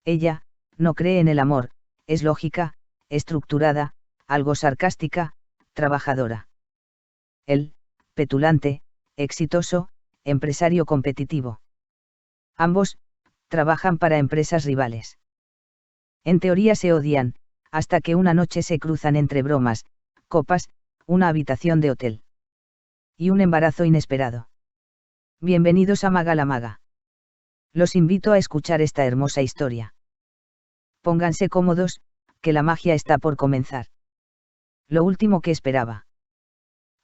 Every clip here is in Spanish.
Ella, no cree en el amor, es lógica, estructurada, algo sarcástica, trabajadora. Él, petulante, exitoso, empresario competitivo. Ambos, trabajan para empresas rivales. En teoría se odian, hasta que una noche se cruzan entre bromas, copas, una habitación de hotel. Y un embarazo inesperado. Bienvenidos a Maga la Maga. Los invito a escuchar esta hermosa historia. Pónganse cómodos, que la magia está por comenzar. Lo último que esperaba.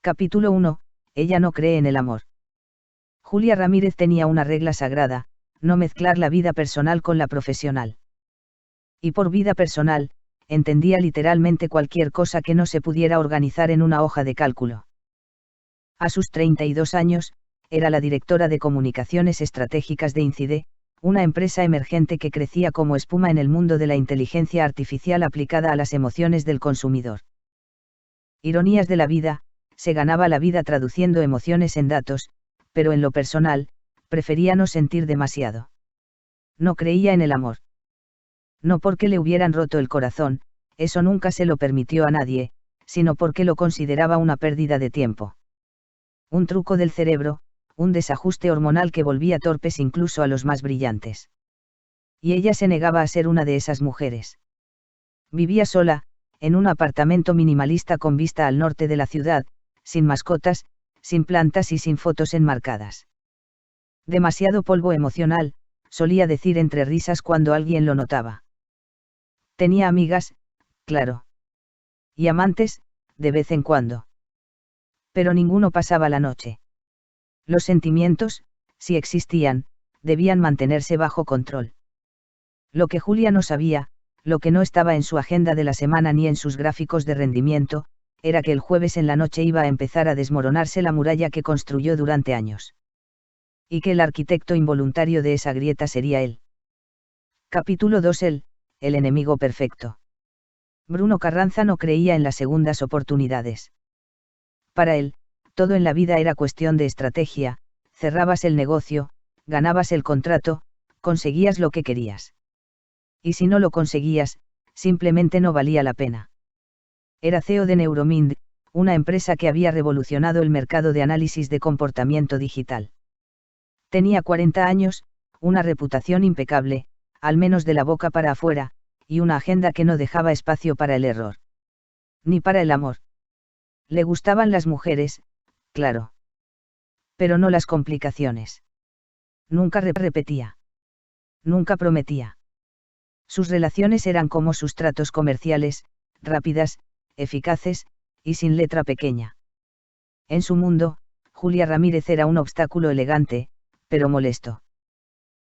Capítulo 1. Ella no cree en el amor. Julia Ramírez tenía una regla sagrada: no mezclar la vida personal con la profesional. Y por vida personal, entendía literalmente cualquier cosa que no se pudiera organizar en una hoja de cálculo. A sus 32 años, era la directora de comunicaciones estratégicas de Incide, una empresa emergente que crecía como espuma en el mundo de la inteligencia artificial aplicada a las emociones del consumidor. Ironías de la vida, se ganaba la vida traduciendo emociones en datos, pero en lo personal, prefería no sentir demasiado. No creía en el amor. No porque le hubieran roto el corazón, eso nunca se lo permitió a nadie, sino porque lo consideraba una pérdida de tiempo. Un truco del cerebro, un desajuste hormonal que volvía torpes incluso a los más brillantes. Y ella se negaba a ser una de esas mujeres. Vivía sola, en un apartamento minimalista con vista al norte de la ciudad, sin mascotas, sin plantas y sin fotos enmarcadas. Demasiado polvo emocional, solía decir entre risas cuando alguien lo notaba. Tenía amigas, claro. Y amantes, de vez en cuando. Pero ninguno pasaba la noche. Los sentimientos, si existían, debían mantenerse bajo control. Lo que Julia no sabía, lo que no estaba en su agenda de la semana ni en sus gráficos de rendimiento, era que el jueves en la noche iba a empezar a desmoronarse la muralla que construyó durante años. Y que el arquitecto involuntario de esa grieta sería él. Capítulo 2. El enemigo perfecto. Bruno Carranza no creía en las segundas oportunidades. Para él, todo en la vida era cuestión de estrategia: cerrabas el negocio, ganabas el contrato, conseguías lo que querías. Y si no lo conseguías, simplemente no valía la pena. Era CEO de Neuromind, una empresa que había revolucionado el mercado de análisis de comportamiento digital. Tenía 40 años, una reputación impecable, al menos de la boca para afuera, y una agenda que no dejaba espacio para el error. Ni para el amor. Le gustaban las mujeres, claro. Pero no las complicaciones. Nunca repetía. Nunca prometía. Sus relaciones eran como sus tratos comerciales: rápidas, eficaces, y sin letra pequeña. En su mundo, Julia Ramírez era un obstáculo elegante, pero molesto.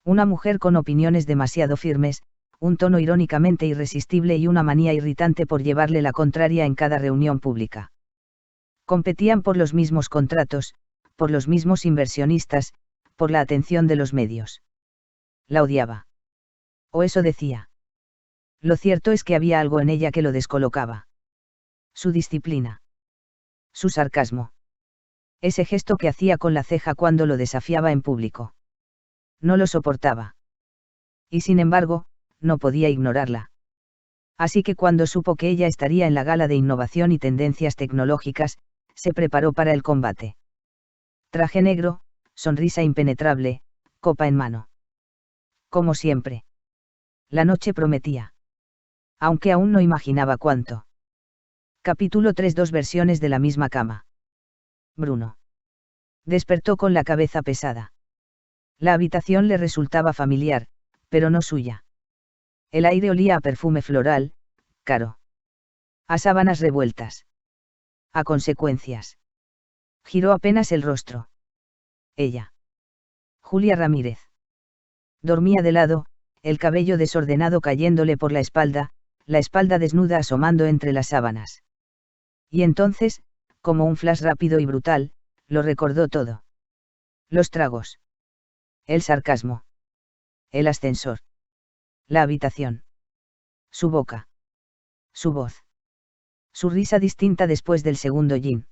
Una mujer con opiniones demasiado firmes, un tono irónicamente irresistible y una manía irritante por llevarle la contraria en cada reunión pública. Competían por los mismos contratos, por los mismos inversionistas, por la atención de los medios. La odiaba. O eso decía. Lo cierto es que había algo en ella que lo descolocaba. Su disciplina. Su sarcasmo. Ese gesto que hacía con la ceja cuando lo desafiaba en público. No lo soportaba. Y sin embargo, no podía ignorarla. Así que cuando supo que ella estaría en la gala de innovación y tendencias tecnológicas, se preparó para el combate. Traje negro, sonrisa impenetrable, copa en mano. Como siempre. La noche prometía. Aunque aún no imaginaba cuánto. Capítulo 3. Dos versiones de la misma cama. Bruno. Despertó con la cabeza pesada. La habitación le resultaba familiar, pero no suya. El aire olía a perfume floral, caro. A sábanas revueltas. A consecuencias. Giró apenas el rostro. Ella. Julia Ramírez. Dormía de lado, el cabello desordenado cayéndole por la espalda desnuda asomando entre las sábanas. Y entonces, como un flash rápido y brutal, lo recordó todo. Los tragos. El sarcasmo. El ascensor. La habitación. Su boca. Su voz. Su risa distinta después del segundo gin.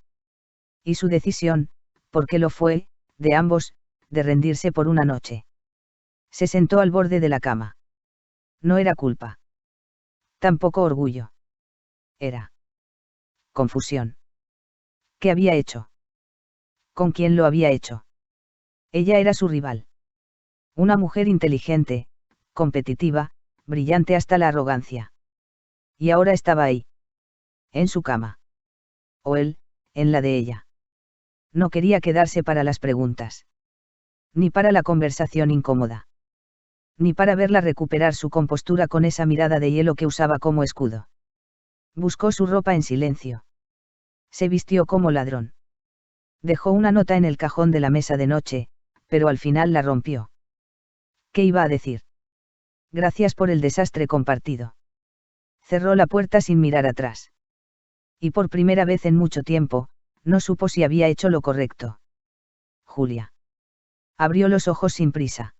Y su decisión, porque lo fue, de ambos, de rendirse por una noche. Se sentó al borde de la cama. No era culpa. Tampoco orgullo. Era confusión. ¿Qué había hecho? ¿Con quién lo había hecho? Ella era su rival. Una mujer inteligente, competitiva, brillante hasta la arrogancia. Y ahora estaba ahí. En su cama. O él, en la de ella. No quería quedarse para las preguntas. Ni para la conversación incómoda. Ni para verla recuperar su compostura con esa mirada de hielo que usaba como escudo. Buscó su ropa en silencio. Se vistió como ladrón. Dejó una nota en el cajón de la mesa de noche, pero al final la rompió. ¿Qué iba a decir? Gracias por el desastre compartido. Cerró la puerta sin mirar atrás. Y por primera vez en mucho tiempo, no supo si había hecho lo correcto. Julia. Abrió los ojos sin prisa.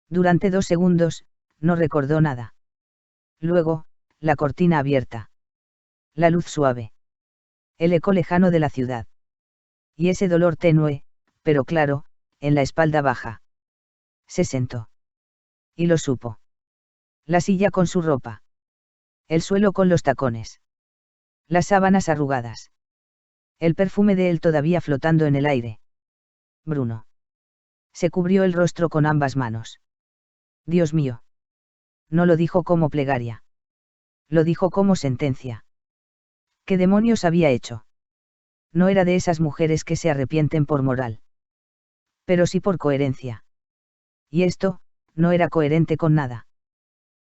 Durante 2 segundos, no recordó nada. Luego, la cortina abierta. La luz suave. El eco lejano de la ciudad. Y ese dolor tenue, pero claro, en la espalda baja. Se sentó. Y lo supo. La silla con su ropa. El suelo con los tacones. Las sábanas arrugadas. El perfume de él todavía flotando en el aire. Bruno. Se cubrió el rostro con ambas manos. Dios mío. No lo dijo como plegaria. Lo dijo como sentencia. ¿Qué demonios había hecho? No era de esas mujeres que se arrepienten por moral. Pero sí por coherencia. Y esto, no era coherente con nada.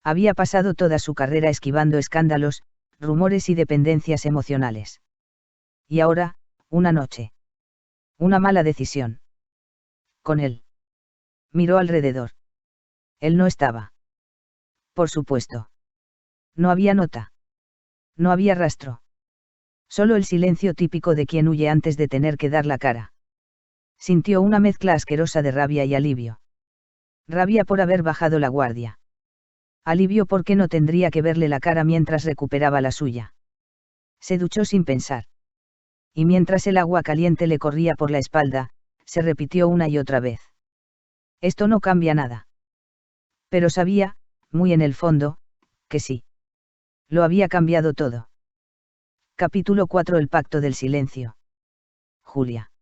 Había pasado toda su carrera esquivando escándalos, rumores y dependencias emocionales. Y ahora, una noche. Una mala decisión. Con él. Miró alrededor. Él no estaba. Por supuesto. No había nota. No había rastro. Solo el silencio típico de quien huye antes de tener que dar la cara. Sintió una mezcla asquerosa de rabia y alivio. Rabia por haber bajado la guardia. Alivio porque no tendría que verle la cara mientras recuperaba la suya. Se duchó sin pensar. Y mientras el agua caliente le corría por la espalda, se repitió una y otra vez. Esto no cambia nada. Pero sabía, muy en el fondo, que sí. Lo había cambiado todo. Capítulo 4. El pacto del silencio. Julia.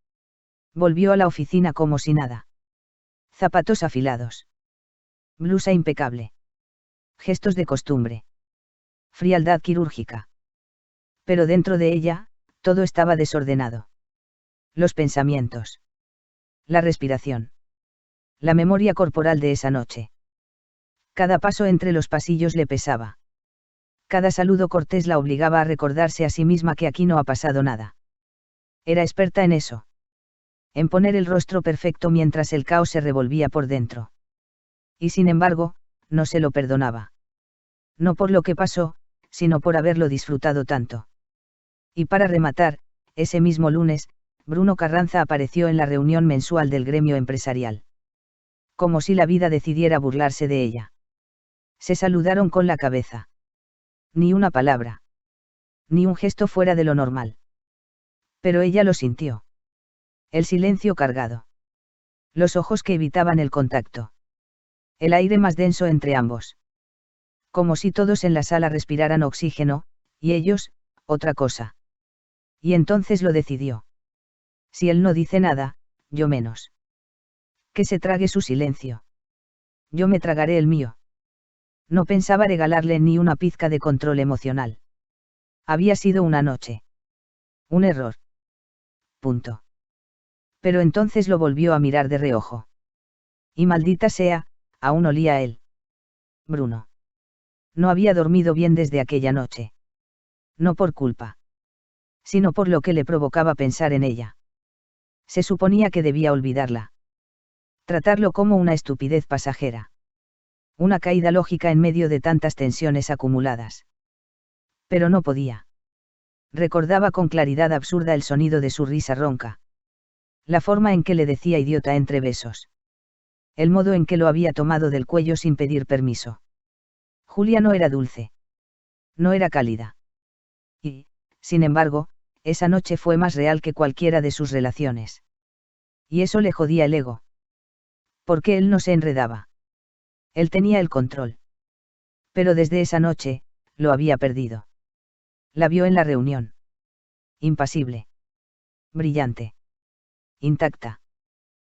Volvió a la oficina como si nada. Zapatos afilados. Blusa impecable. Gestos de costumbre. Frialdad quirúrgica. Pero dentro de ella, todo estaba desordenado. Los pensamientos. La respiración. La memoria corporal de esa noche. Cada paso entre los pasillos le pesaba. Cada saludo cortés la obligaba a recordarse a sí misma que aquí no ha pasado nada. Era experta en eso. En poner el rostro perfecto mientras el caos se revolvía por dentro. Y sin embargo, no se lo perdonaba. No por lo que pasó, sino por haberlo disfrutado tanto. Y para rematar, ese mismo lunes, Bruno Carranza apareció en la reunión mensual del gremio empresarial. Como si la vida decidiera burlarse de ella. Se saludaron con la cabeza. Ni una palabra. Ni un gesto fuera de lo normal. Pero ella lo sintió. El silencio cargado. Los ojos que evitaban el contacto. El aire más denso entre ambos. Como si todos en la sala respiraran oxígeno, y ellos, otra cosa. Y entonces lo decidió. Si él no dice nada, yo menos. Que se trague su silencio. Yo me tragaré el mío. No pensaba regalarle ni una pizca de control emocional. Había sido una noche. Un error. Punto. Pero entonces lo volvió a mirar de reojo. Y maldita sea, aún olía a él. Bruno. No había dormido bien desde aquella noche. No por culpa. Sino por lo que le provocaba pensar en ella. Se suponía que debía olvidarla. Tratarlo como una estupidez pasajera. Una caída lógica en medio de tantas tensiones acumuladas. Pero no podía. Recordaba con claridad absurda el sonido de su risa ronca. La forma en que le decía idiota entre besos. El modo en que lo había tomado del cuello sin pedir permiso. Julia no era dulce. No era cálida. Y, sin embargo, esa noche fue más real que cualquiera de sus relaciones. Y eso le jodía el ego. Porque él no se enredaba. Él tenía el control. Pero desde esa noche, lo había perdido. La vio en la reunión. Impasible. Brillante. Intacta.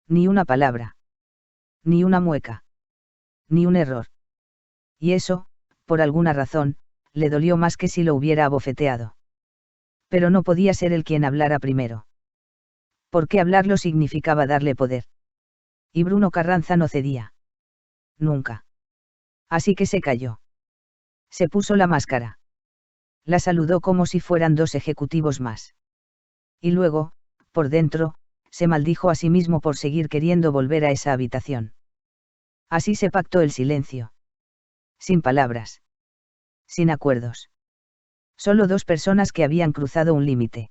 Ni una palabra. Ni una mueca. Ni un error. Y eso, por alguna razón, le dolió más que si lo hubiera abofeteado. Pero no podía ser él quien hablara primero. Porque hablarlo significaba darle poder. Y Bruno Carranza no cedía. Nunca. Así que se calló. Se puso la máscara. La saludó como si fueran dos ejecutivos más. Y luego, por dentro, se maldijo a sí mismo por seguir queriendo volver a esa habitación. Así se pactó el silencio. Sin palabras. Sin acuerdos. Solo dos personas que habían cruzado un límite.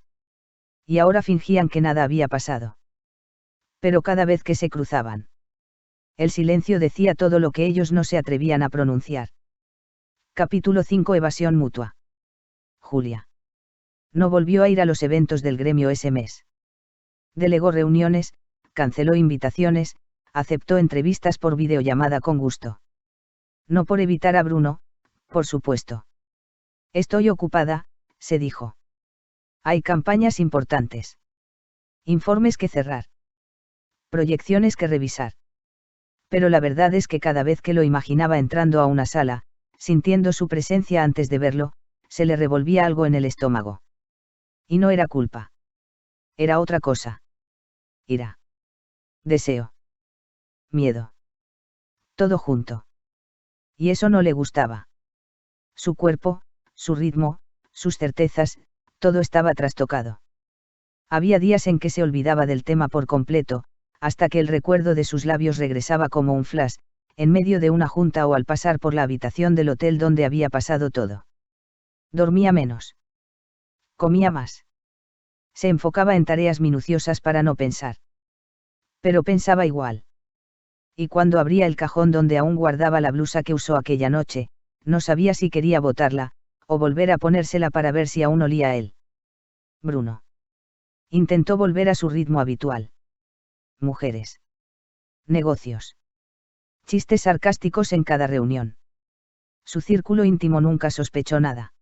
Y ahora fingían que nada había pasado. Pero cada vez que se cruzaban, el silencio decía todo lo que ellos no se atrevían a pronunciar. Capítulo 5. Evasión mutua. Julia. No volvió a ir a los eventos del gremio ese mes. Delegó reuniones, canceló invitaciones, aceptó entrevistas por videollamada con gusto. No por evitar a Bruno, por supuesto. Estoy ocupada, se dijo. Hay campañas importantes. Informes que cerrar. Proyecciones que revisar. Pero la verdad es que cada vez que lo imaginaba entrando a una sala, sintiendo su presencia antes de verlo, se le revolvía algo en el estómago. Y no era culpa. Era otra cosa. Ira. Deseo. Miedo. Todo junto. Y eso no le gustaba. Su cuerpo, su ritmo, sus certezas, todo estaba trastocado. Había días en que se olvidaba del tema por completo, hasta que el recuerdo de sus labios regresaba como un flash, en medio de una junta o al pasar por la habitación del hotel donde había pasado todo. Dormía menos. Comía más. Se enfocaba en tareas minuciosas para no pensar. Pero pensaba igual. Y cuando abría el cajón donde aún guardaba la blusa que usó aquella noche, no sabía si quería botarla, o volver a ponérsela para ver si aún olía a él. Bruno. Intentó volver a su ritmo habitual. Mujeres. Negocios. Chistes sarcásticos en cada reunión. Su círculo íntimo nunca sospechó nada.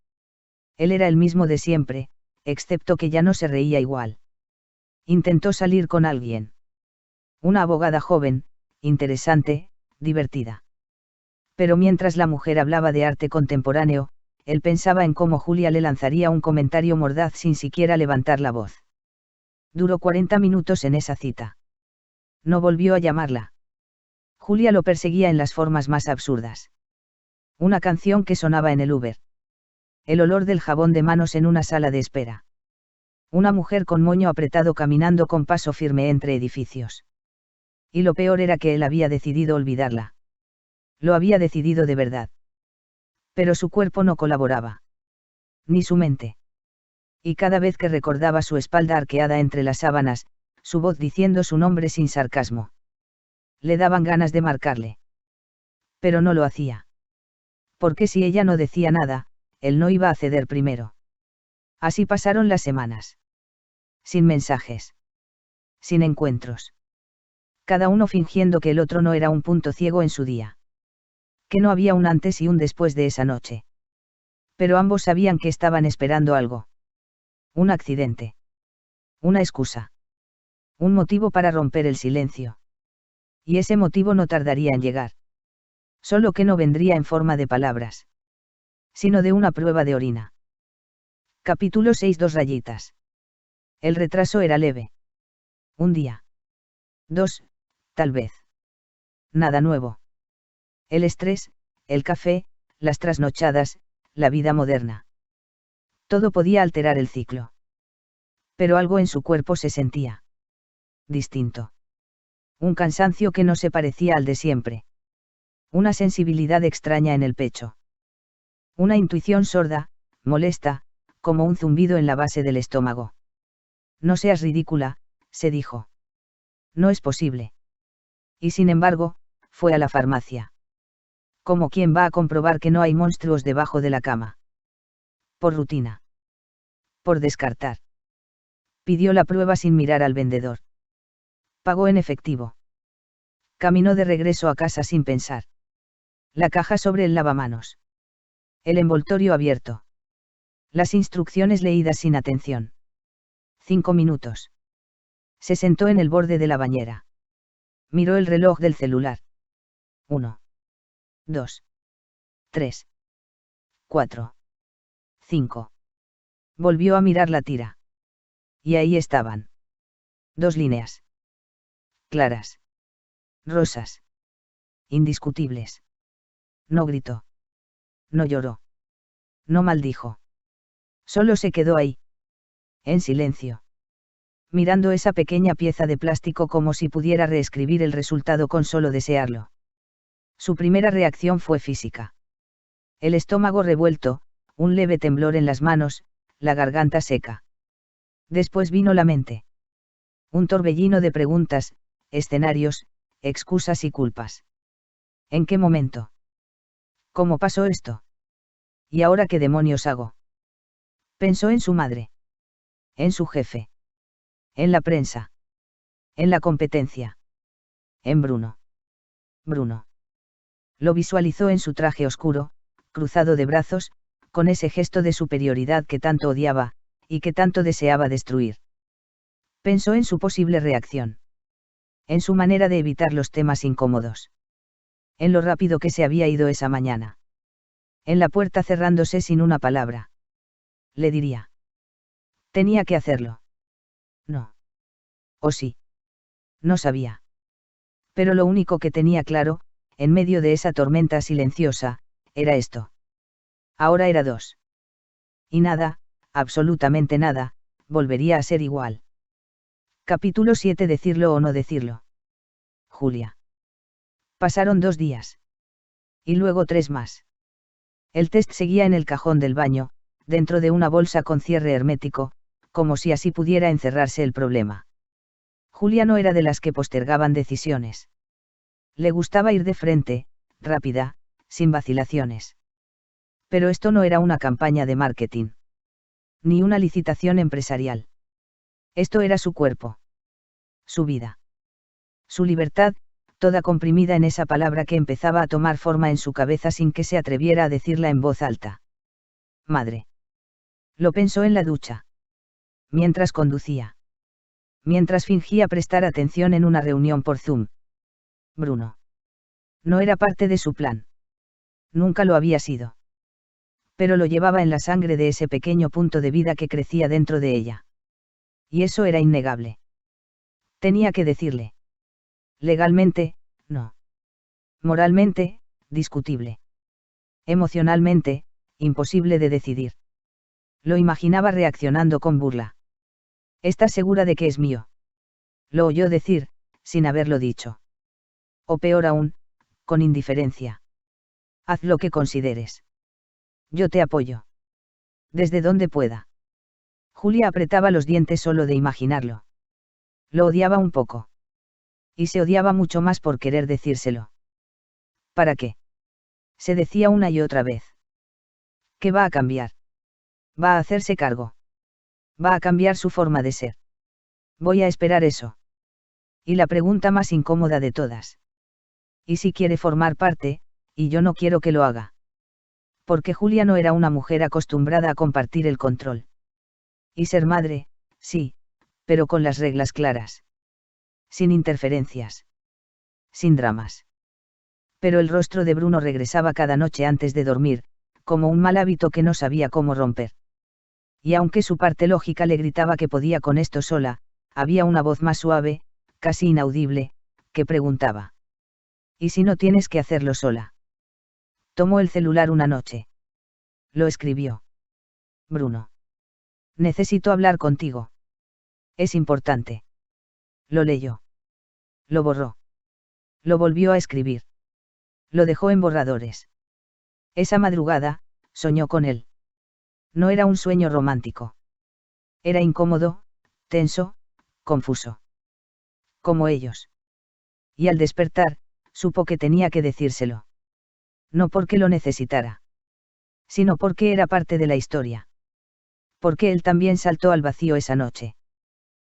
Él era el mismo de siempre, excepto que ya no se reía igual. Intentó salir con alguien. Una abogada joven, interesante, divertida. Pero mientras la mujer hablaba de arte contemporáneo, él pensaba en cómo Julia le lanzaría un comentario mordaz sin siquiera levantar la voz. Duró 40 minutos en esa cita. No volvió a llamarla. Julia lo perseguía en las formas más absurdas. Una canción que sonaba en el Uber. El olor del jabón de manos en una sala de espera. Una mujer con moño apretado caminando con paso firme entre edificios. Y lo peor era que él había decidido olvidarla. Lo había decidido de verdad. Pero su cuerpo no colaboraba. Ni su mente. Y cada vez que recordaba su espalda arqueada entre las sábanas, su voz diciendo su nombre sin sarcasmo. Le daban ganas de marcarle. Pero no lo hacía. Porque si ella no decía nada, él no iba a ceder primero. Así pasaron las semanas. Sin mensajes. Sin encuentros. Cada uno fingiendo que el otro no era un punto ciego en su día. Que no había un antes y un después de esa noche. Pero ambos sabían que estaban esperando algo. Un accidente. Una excusa. Un motivo para romper el silencio. Y ese motivo no tardaría en llegar. Solo que no vendría en forma de palabras. Sino de una prueba de orina. Capítulo 6. 2 rayitas. El retraso era leve. Un día. 2, tal vez. Nada nuevo. El estrés, el café, las trasnochadas, la vida moderna. Todo podía alterar el ciclo. Pero algo en su cuerpo se sentía distinto. Un cansancio que no se parecía al de siempre. Una sensibilidad extraña en el pecho. Una intuición sorda, molesta, como un zumbido en la base del estómago. No seas ridícula, se dijo. No es posible. Y sin embargo, fue a la farmacia. Como quien va a comprobar que no hay monstruos debajo de la cama. Por rutina. Por descartar. Pidió la prueba sin mirar al vendedor. Pagó en efectivo. Caminó de regreso a casa sin pensar. La caja sobre el lavamanos. El envoltorio abierto. Las instrucciones leídas sin atención. 5 minutos. Se sentó en el borde de la bañera. Miró el reloj del celular. 1, 2, 3, 4, 5. Volvió a mirar la tira. Y ahí estaban. 2 líneas. Claras. Rosas. Indiscutibles. No gritó. No lloró. No maldijo. Solo se quedó ahí. En silencio. Mirando esa pequeña pieza de plástico como si pudiera reescribir el resultado con solo desearlo. Su primera reacción fue física. El estómago revuelto, un leve temblor en las manos, la garganta seca. Después vino la mente. Un torbellino de preguntas, escenarios, excusas y culpas. ¿En qué momento? ¿Cómo pasó esto? ¿Y ahora qué demonios hago? Pensó en su madre. En su jefe. En la prensa. En la competencia. En Bruno. Bruno. Lo visualizó en su traje oscuro, cruzado de brazos, con ese gesto de superioridad que tanto odiaba, y que tanto deseaba destruir. Pensó en su posible reacción. En su manera de evitar los temas incómodos. En lo rápido que se había ido esa mañana. En la puerta cerrándose sin una palabra. Le diría. Tenía que hacerlo. No. ¿O sí? No sabía. Pero lo único que tenía claro, en medio de esa tormenta silenciosa, era esto. Ahora era 2. Y nada, absolutamente nada, volvería a ser igual. Capítulo 7. Decirlo o no decirlo. Julia. Pasaron 2 días. Y luego 3 más. El test seguía en el cajón del baño, dentro de una bolsa con cierre hermético, como si así pudiera encerrarse el problema. Julia no era de las que postergaban decisiones. Le gustaba ir de frente, rápida, sin vacilaciones. Pero esto no era una campaña de marketing. Ni una licitación empresarial. Esto era su cuerpo. Su vida. Su libertad, toda comprimida en esa palabra que empezaba a tomar forma en su cabeza sin que se atreviera a decirla en voz alta. Madre. Lo pensó en la ducha. Mientras conducía. Mientras fingía prestar atención en una reunión por Zoom. Bruno. No era parte de su plan. Nunca lo había sido. Pero lo llevaba en la sangre de ese pequeño punto de vida que crecía dentro de ella. Y eso era innegable. Tenía que decirle. Legalmente, no. Moralmente, discutible. Emocionalmente, imposible de decidir. Lo imaginaba reaccionando con burla. ¿Estás segura de que es mío? Lo oyó decir, sin haberlo dicho. O peor aún, con indiferencia. Haz lo que consideres. Yo te apoyo. Desde donde pueda. Julia apretaba los dientes solo de imaginarlo. Lo odiaba un poco. Y se odiaba mucho más por querer decírselo. ¿Para qué? Se decía una y otra vez. ¿Qué va a cambiar? Va a hacerse cargo. Va a cambiar su forma de ser. Voy a esperar eso. Y la pregunta más incómoda de todas. ¿Y si quiere formar parte, y yo no quiero que lo haga? Porque Julia no era una mujer acostumbrada a compartir el control. Y ser madre, sí, pero con las reglas claras. Sin interferencias. Sin dramas. Pero el rostro de Bruno regresaba cada noche antes de dormir, como un mal hábito que no sabía cómo romper. Y aunque su parte lógica le gritaba que podía con esto sola, había una voz más suave, casi inaudible, que preguntaba. ¿Y si no tienes que hacerlo sola? Tomó el celular una noche. Lo escribió. Bruno. Necesito hablar contigo. Es importante. Lo leyó. Lo borró. Lo volvió a escribir. Lo dejó en borradores. Esa madrugada, soñó con él. No era un sueño romántico. Era incómodo, tenso, confuso. Como ellos. Y al despertar, supo que tenía que decírselo. No porque lo necesitara. Sino porque era parte de la historia. Porque él también saltó al vacío esa noche.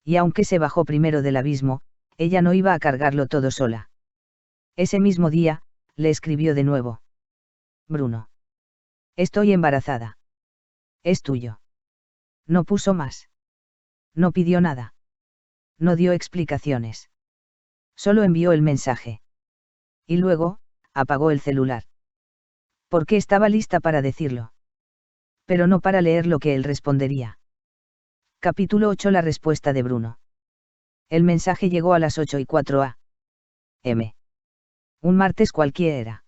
Y aunque se bajó primero del abismo, ella no iba a cargarlo todo sola. Ese mismo día, le escribió de nuevo. Bruno. Estoy embarazada. Es tuyo. No puso más. No pidió nada. No dio explicaciones. Solo envió el mensaje. Y luego, apagó el celular. Porque estaba lista para decirlo. Pero no para leer lo que él respondería. Capítulo 8. La respuesta de Bruno. El mensaje llegó a las 8:04 a.m. Un martes cualquiera.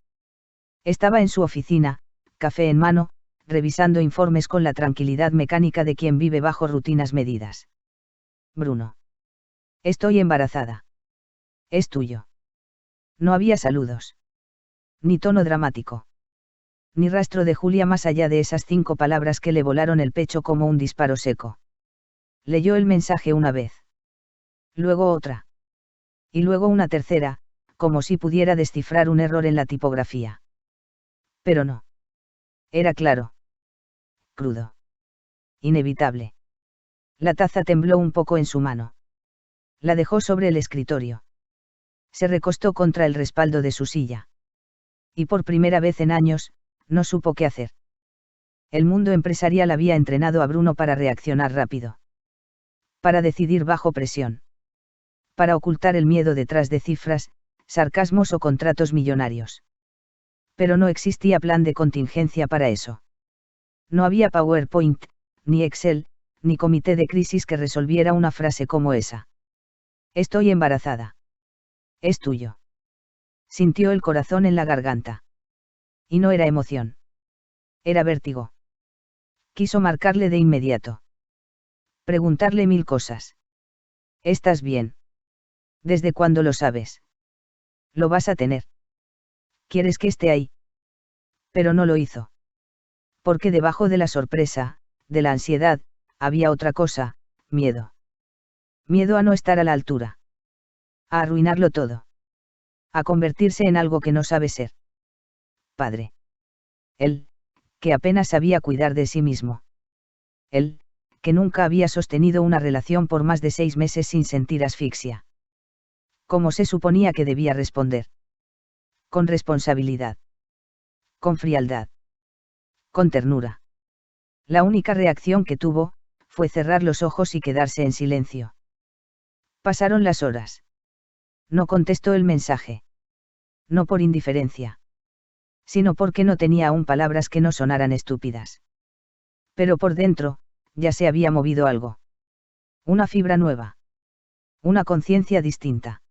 Estaba en su oficina, café en mano, revisando informes con la tranquilidad mecánica de quien vive bajo rutinas medidas. Bruno. Estoy embarazada. Es tuyo. No había saludos. Ni tono dramático. Ni rastro de Julia más allá de esas 5 palabras que le volaron el pecho como un disparo seco. Leyó el mensaje una vez. Luego otra. Y luego una tercera, como si pudiera descifrar un error en la tipografía. Pero no. Era claro. Crudo. Inevitable. La taza tembló un poco en su mano. La dejó sobre el escritorio. Se recostó contra el respaldo de su silla. Y por primera vez en años, no supo qué hacer. El mundo empresarial había entrenado a Bruno para reaccionar rápido. Para decidir bajo presión. Para ocultar el miedo detrás de cifras, sarcasmos o contratos millonarios. Pero no existía plan de contingencia para eso. No había PowerPoint, ni Excel, ni comité de crisis que resolviera una frase como esa. Estoy embarazada. Es tuyo. Sintió el corazón en la garganta. Y no era emoción. Era vértigo. Quiso marcarle de inmediato. Preguntarle 1000 cosas. ¿Estás bien? ¿Desde cuándo lo sabes? Lo vas a tener. ¿Quieres que esté ahí? Pero no lo hizo. Porque debajo de la sorpresa, de la ansiedad, había otra cosa, miedo. Miedo a no estar a la altura. A arruinarlo todo. A convertirse en algo que no sabe ser. Padre. Él, que apenas sabía cuidar de sí mismo. Él, que nunca había sostenido una relación por más de 6 meses sin sentir asfixia. ¿Cómo se suponía que debía responder? Con responsabilidad. Con frialdad. Con ternura. La única reacción que tuvo, fue cerrar los ojos y quedarse en silencio. Pasaron las horas. No contestó el mensaje. No por indiferencia. Sino porque no tenía aún palabras que no sonaran estúpidas. Pero por dentro, ya se había movido algo. Una fibra nueva. Una conciencia distinta.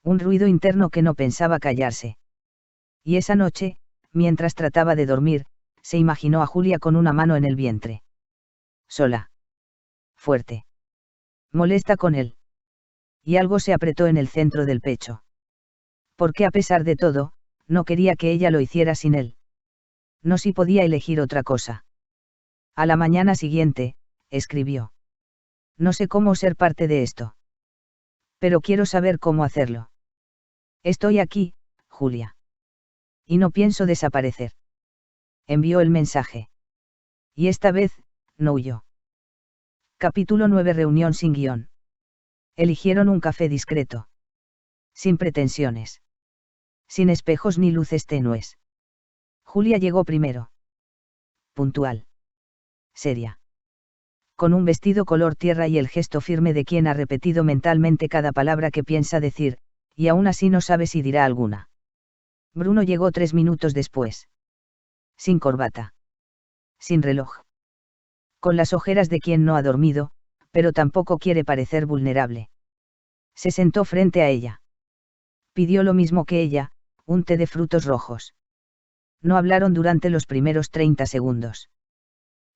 Un ruido interno que no pensaba callarse. Y esa noche, mientras trataba de dormir, se imaginó a Julia con una mano en el vientre. Sola. Fuerte. Molesta con él. Y algo se apretó en el centro del pecho. Porque a pesar de todo, no quería que ella lo hiciera sin él. No si podía elegir otra cosa. A la mañana siguiente, escribió. No sé cómo ser parte de esto. Pero quiero saber cómo hacerlo. Estoy aquí, Julia. Y no pienso desaparecer. Envió el mensaje. Y esta vez, no huyó. Capítulo 9. Reunión sin guión. Eligieron un café discreto. Sin pretensiones. Sin espejos ni luces tenues. Julia llegó primero. Puntual. Seria. Con un vestido color tierra y el gesto firme de quien ha repetido mentalmente cada palabra que piensa decir, y aún así no sabe si dirá alguna. Bruno llegó 3 minutos después. Sin corbata. Sin reloj. Con las ojeras de quien no ha dormido, pero tampoco quiere parecer vulnerable. Se sentó frente a ella. Pidió lo mismo que ella, un té de frutos rojos. No hablaron durante los primeros 30 segundos.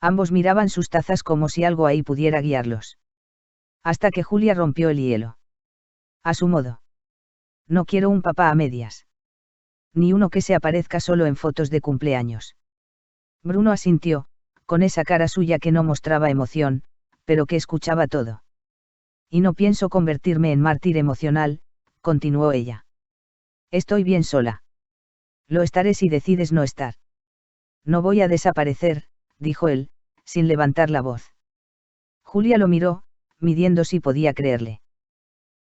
Ambos miraban sus tazas como si algo ahí pudiera guiarlos. Hasta que Julia rompió el hielo. A su modo. No quiero un papá a medias. Ni uno que se aparezca solo en fotos de cumpleaños. Bruno asintió, con esa cara suya que no mostraba emoción, pero que escuchaba todo. Y no pienso convertirme en mártir emocional, continuó ella. Estoy bien sola. Lo estaré si decides no estar. No voy a desaparecer, dijo él, sin levantar la voz. Julia lo miró, midiendo si podía creerle.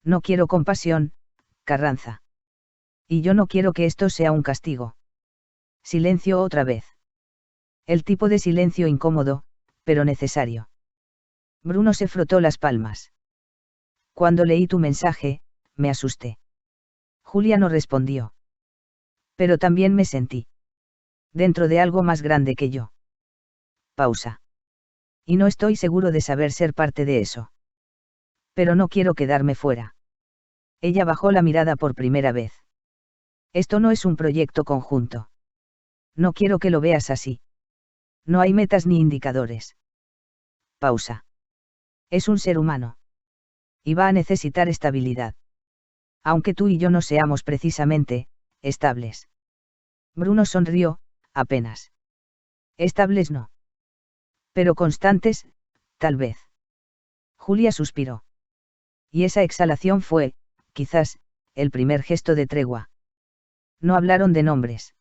No quiero compasión, Carranza. Y yo no quiero que esto sea un castigo. Silencio otra vez. El tipo de silencio incómodo, pero necesario. Bruno se frotó las palmas. Cuando leí tu mensaje, me asusté. Julia no respondió. Pero también me sentí dentro de algo más grande que yo. Pausa. Y no estoy seguro de saber ser parte de eso. Pero no quiero quedarme fuera. Ella bajó la mirada por primera vez. Esto no es un proyecto conjunto. No quiero que lo veas así. No hay metas ni indicadores. Pausa. Es un ser humano. Y va a necesitar estabilidad. Aunque tú y yo no seamos precisamente estables. Bruno sonrió, apenas. Estables no. Pero constantes, tal vez. Julia suspiró. Y esa exhalación fue, quizás, el primer gesto de tregua. No hablaron de nombres.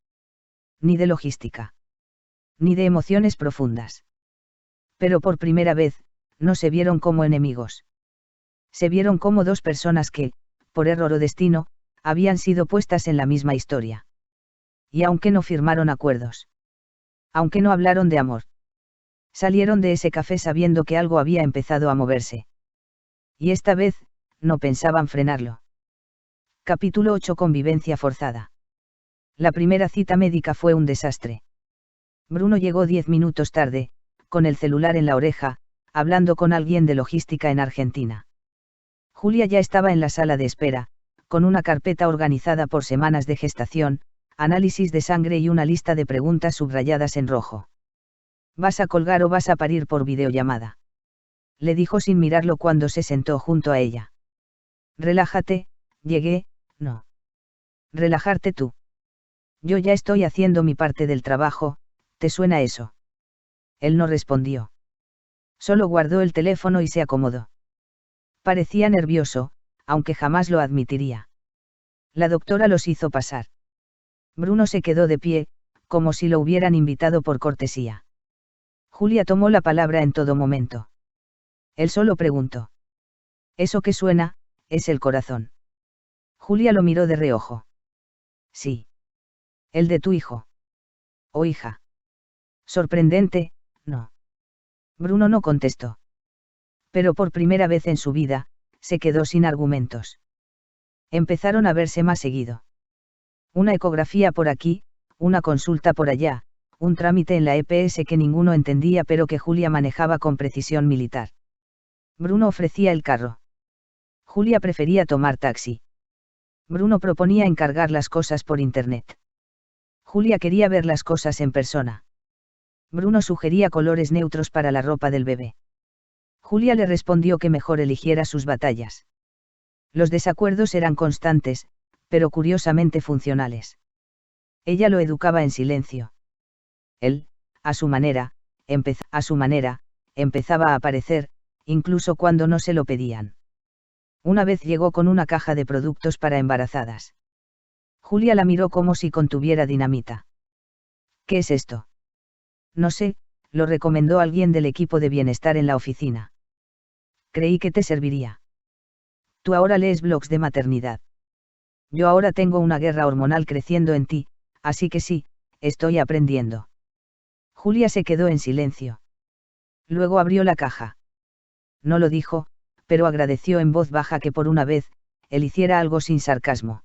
Ni de logística. Ni de emociones profundas. Pero por primera vez, no se vieron como enemigos. Se vieron como dos personas que, por error o destino, habían sido puestas en la misma historia. Y aunque no firmaron acuerdos. Aunque no hablaron de amor. Salieron de ese café sabiendo que algo había empezado a moverse. Y esta vez, no pensaban frenarlo. Capítulo 8. Convivencia forzada. La primera cita médica fue un desastre. Bruno llegó 10 minutos tarde, con el celular en la oreja, hablando con alguien de logística en Argentina. Julia ya estaba en la sala de espera, con una carpeta organizada por semanas de gestación, análisis de sangre y una lista de preguntas subrayadas en rojo. ¿Vas a colgar o vas a parir por videollamada?, le dijo sin mirarlo cuando se sentó junto a ella. Relájate, llegué, no. Relajarte tú. Yo ya estoy haciendo mi parte del trabajo, ¿te suena eso? Él no respondió. Solo guardó el teléfono y se acomodó. Parecía nervioso, aunque jamás lo admitiría. La doctora los hizo pasar. Bruno se quedó de pie, como si lo hubieran invitado por cortesía. Julia tomó la palabra en todo momento. Él solo preguntó. Eso que suena, es el corazón. Julia lo miró de reojo. Sí. El de tu hijo. O hija. Sorprendente, no. Bruno no contestó. Pero por primera vez en su vida, se quedó sin argumentos. Empezaron a verse más seguido. Una ecografía por aquí, una consulta por allá, un trámite en la EPS que ninguno entendía pero que Julia manejaba con precisión militar. Bruno ofrecía el carro. Julia prefería tomar taxi. Bruno proponía encargar las cosas por internet. Julia quería ver las cosas en persona. Bruno sugería colores neutros para la ropa del bebé. Julia le respondió que mejor eligiera sus batallas. Los desacuerdos eran constantes, pero curiosamente funcionales. Ella lo educaba en silencio. Él, a su manera, empezaba a aparecer, incluso cuando no se lo pedían. Una vez llegó con una caja de productos para embarazadas. Julia la miró como si contuviera dinamita. ¿Qué es esto? No sé, lo recomendó alguien del equipo de bienestar en la oficina. Creí que te serviría. Tú ahora lees blogs de maternidad. Yo ahora tengo una guerra hormonal creciendo en ti, así que sí, estoy aprendiendo. Julia se quedó en silencio. Luego abrió la caja. No lo dijo, pero agradeció en voz baja que por una vez, él hiciera algo sin sarcasmo.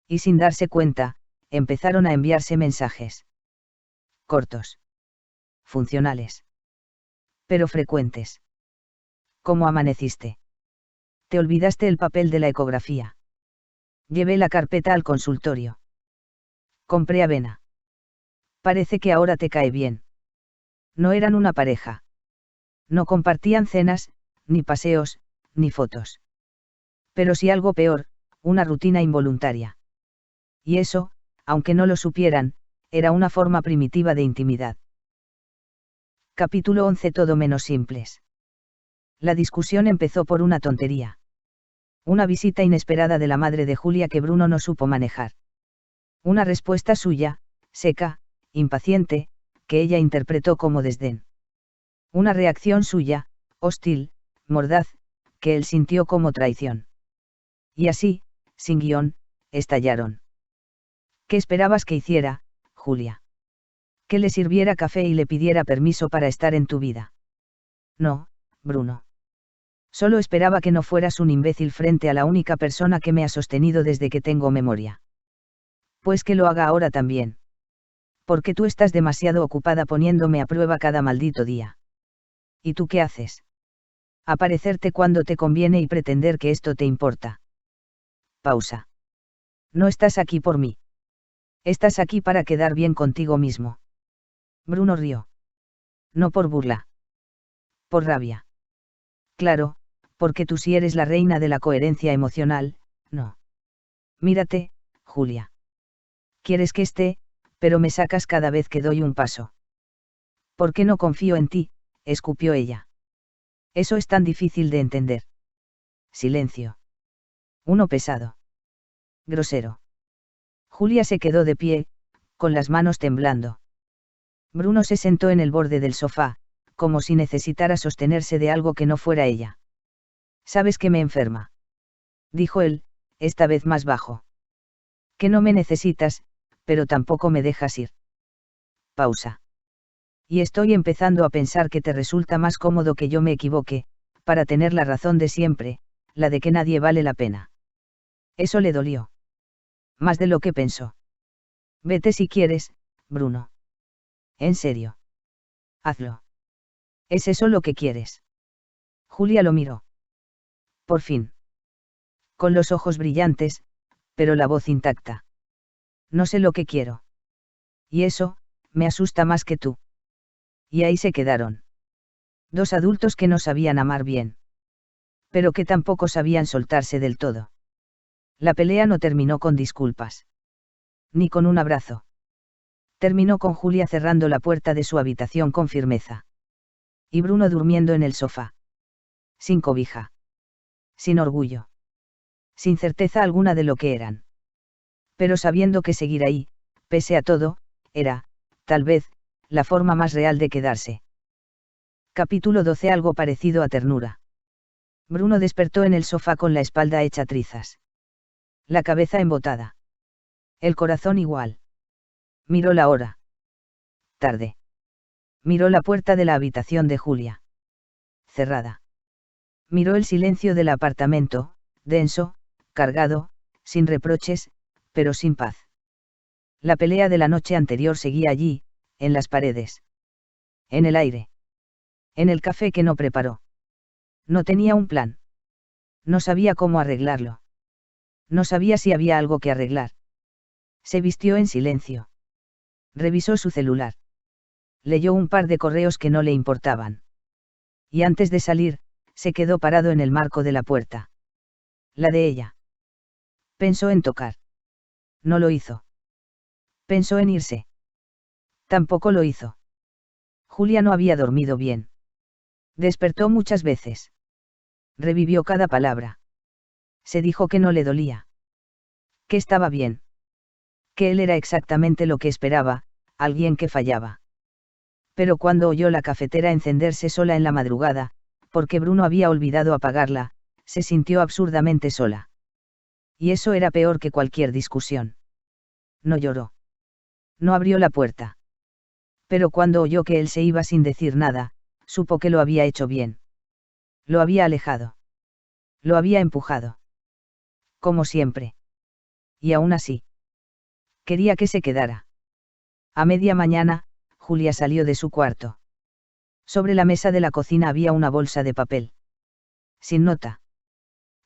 Y sin darse cuenta, empezaron a enviarse mensajes. Cortos. Funcionales. Pero frecuentes. ¿Cómo amaneciste? Te olvidaste el papel de la ecografía. Llevé la carpeta al consultorio. Compré avena. Parece que ahora te cae bien. No eran una pareja. No compartían cenas, ni paseos, ni fotos. Pero sí algo peor, una rutina involuntaria. Y eso, aunque no lo supieran, era una forma primitiva de intimidad. Capítulo 11. Todo menos simples. La discusión empezó por una tontería. Una visita inesperada de la madre de Julia que Bruno no supo manejar. Una respuesta suya, seca, impaciente, que ella interpretó como desdén. Una reacción suya, hostil, mordaz, que él sintió como traición. Y así, sin guión, estallaron. ¿Qué esperabas que hiciera, Julia? Que le sirviera café y le pidiera permiso para estar en tu vida. No, Bruno. Solo esperaba que no fueras un imbécil frente a la única persona que me ha sostenido desde que tengo memoria. Pues que lo haga ahora también. Porque tú estás demasiado ocupada poniéndome a prueba cada maldito día. ¿Y tú qué haces? Aparecerte cuando te conviene y pretender que esto te importa. Pausa. No estás aquí por mí. Estás aquí para quedar bien contigo mismo. Bruno rió. No por burla. Por rabia. Claro, porque tú sí eres la reina de la coherencia emocional, no. Mírate, Julia. Quieres que esté, pero me sacas cada vez que doy un paso. ¿Por qué no confío en ti?, escupió ella. Eso es tan difícil de entender. Silencio. Uno pesado. Grosero. Julia se quedó de pie, con las manos temblando. Bruno se sentó en el borde del sofá, como si necesitara sostenerse de algo que no fuera ella. ¿Sabes que me enferma?, dijo él, esta vez más bajo. Que no me necesitas, pero tampoco me dejas ir. Pausa. Y estoy empezando a pensar que te resulta más cómodo que yo me equivoque, para tener la razón de siempre, la de que nadie vale la pena. Eso le dolió. Más de lo que pensó. Vete si quieres, Bruno. En serio. Hazlo. ¿Es eso lo que quieres? Julia lo miró. Por fin. Con los ojos brillantes, pero la voz intacta. No sé lo que quiero. Y eso, me asusta más que tú. Y ahí se quedaron. Dos adultos que no sabían amar bien. Pero que tampoco sabían soltarse del todo. La pelea no terminó con disculpas. Ni con un abrazo. Terminó con Julia cerrando la puerta de su habitación con firmeza. Y Bruno durmiendo en el sofá. Sin cobija. Sin orgullo. Sin certeza alguna de lo que eran. Pero sabiendo que seguir ahí, pese a todo, era, tal vez, la forma más real de quedarse. Capítulo 12. Algo parecido a ternura. Bruno despertó en el sofá con la espalda hecha trizas. La cabeza embotada. El corazón igual. Miró la hora. Tarde. Miró la puerta de la habitación de Julia. Cerrada. Miró el silencio del apartamento, denso, cargado, sin reproches, pero sin paz. La pelea de la noche anterior seguía allí, en las paredes. En el aire. En el café que no preparó. No tenía un plan. No sabía cómo arreglarlo. No sabía si había algo que arreglar. Se vistió en silencio. Revisó su celular. Leyó un par de correos que no le importaban. Y antes de salir, se quedó parado en el marco de la puerta. La de ella. Pensó en tocar. No lo hizo. Pensó en irse. Tampoco lo hizo. Julia no había dormido bien. Despertó muchas veces. Revivió cada palabra. Se dijo que no le dolía. Que estaba bien. Que él era exactamente lo que esperaba, alguien que fallaba. Pero cuando oyó la cafetera encenderse sola en la madrugada, porque Bruno había olvidado apagarla, se sintió absurdamente sola. Y eso era peor que cualquier discusión. No lloró. No abrió la puerta. Pero cuando oyó que él se iba sin decir nada, supo que lo había hecho bien. Lo había alejado. Lo había empujado. Como siempre. Y aún así. Quería que se quedara. A media mañana, Julia salió de su cuarto. Sobre la mesa de la cocina había una bolsa de papel. Sin nota.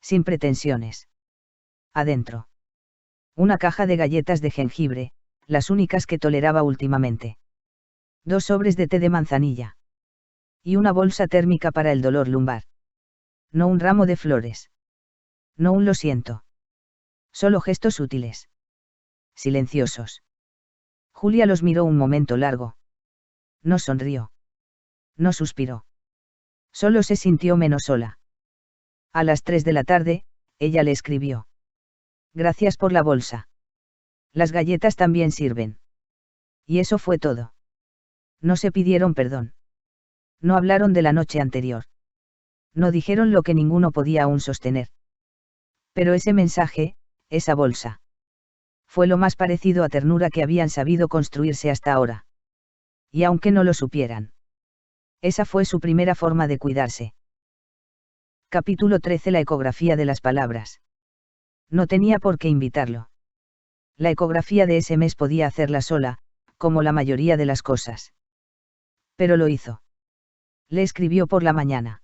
Sin pretensiones. Adentro. Una caja de galletas de jengibre, las únicas que toleraba últimamente. 2 sobres de té de manzanilla. Y una bolsa térmica para el dolor lumbar. No un ramo de flores. No un lo siento. Solo gestos útiles. Silenciosos. Julia los miró un momento largo. No sonrió. No suspiró. Solo se sintió menos sola. A las 3 de la tarde, ella le escribió. Gracias por la bolsa. Las galletas también sirven. Y eso fue todo. No se pidieron perdón. No hablaron de la noche anterior. No dijeron lo que ninguno podía aún sostener. Pero ese mensaje, esa bolsa. Fue lo más parecido a ternura que habían sabido construirse hasta ahora. Y aunque no lo supieran. Esa fue su primera forma de cuidarse. Capítulo 13. La ecografía de las palabras. No tenía por qué invitarlo. La ecografía de ese mes podía hacerla sola, como la mayoría de las cosas. Pero lo hizo. Le escribió por la mañana.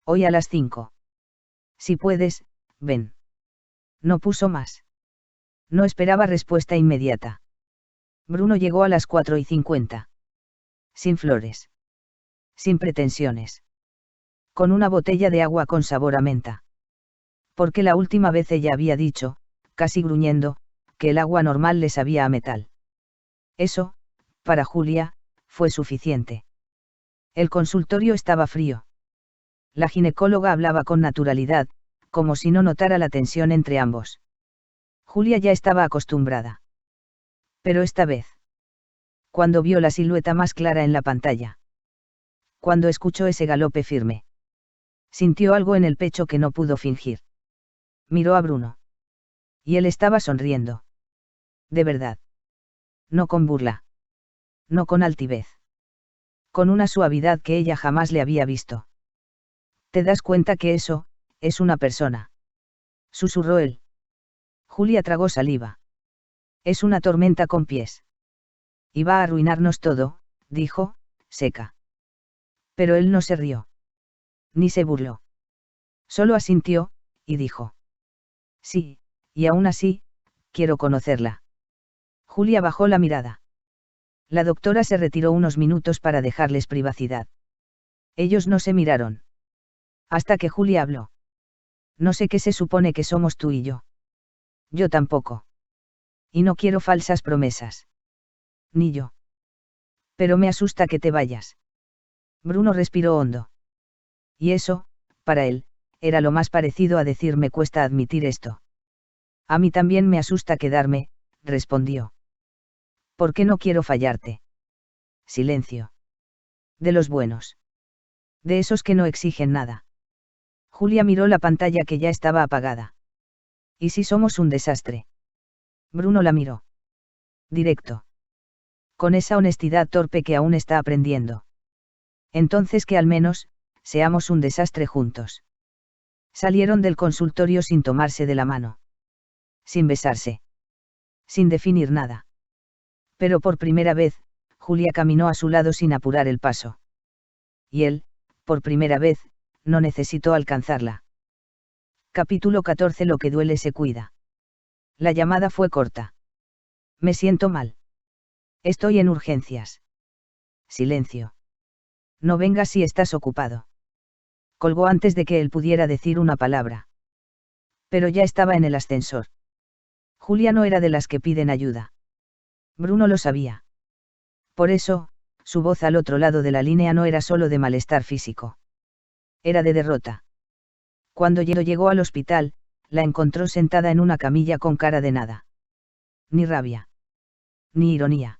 Hoy a las 5. Si puedes, ven. No puso más. No esperaba respuesta inmediata. Bruno llegó a las 4:50. Sin flores. Sin pretensiones. Con una botella de agua con sabor a menta. Porque la última vez ella había dicho, casi gruñendo, que el agua normal le sabía a metal. Eso, para Julia, fue suficiente. El consultorio estaba frío. La ginecóloga hablaba con naturalidad, como si no notara la tensión entre ambos. Julia ya estaba acostumbrada. Pero esta vez. Cuando vio la silueta más clara en la pantalla. Cuando escuchó ese galope firme. Sintió algo en el pecho que no pudo fingir. Miró a Bruno. Y él estaba sonriendo. De verdad. No con burla. No con altivez. Con una suavidad que ella jamás le había visto. ¿Te das cuenta que eso, es una persona? Susurró él. Julia tragó saliva. Es una tormenta con pies. Y va a arruinarnos todo, dijo, seca. Pero él no se rió. Ni se burló. Solo asintió, y dijo. Sí, y aún así, quiero conocerla. Julia bajó la mirada. La doctora se retiró unos minutos para dejarles privacidad. Ellos no se miraron. Hasta que Julia habló. No sé qué se supone que somos tú y yo. Yo tampoco. Y no quiero falsas promesas. Ni yo. Pero me asusta que te vayas. Bruno respiró hondo. Y eso, para él, era lo más parecido a decir me cuesta admitir esto. A mí también me asusta quedarme, respondió. ¿Por qué no quiero fallarte? Silencio. De los buenos. De esos que no exigen nada. Julia miró la pantalla que ya estaba apagada. ¿Y si somos un desastre? Bruno la miró. Directo. Con esa honestidad torpe que aún está aprendiendo. Entonces que al menos, seamos un desastre juntos. Salieron del consultorio sin tomarse de la mano. Sin besarse. Sin definir nada. Pero por primera vez, Julia caminó a su lado sin apurar el paso. Y él, por primera vez, no necesitó alcanzarla. Capítulo 14. Lo que duele se cuida. La llamada fue corta. Me siento mal. Estoy en urgencias. Silencio. No vengas si estás ocupado. Colgó antes de que él pudiera decir una palabra. Pero ya estaba en el ascensor. Julia no era de las que piden ayuda. Bruno lo sabía. Por eso, su voz al otro lado de la línea no era solo de malestar físico. Era de derrota. Cuando llegó al hospital, la encontró sentada en una camilla con cara de nada. Ni rabia. Ni ironía.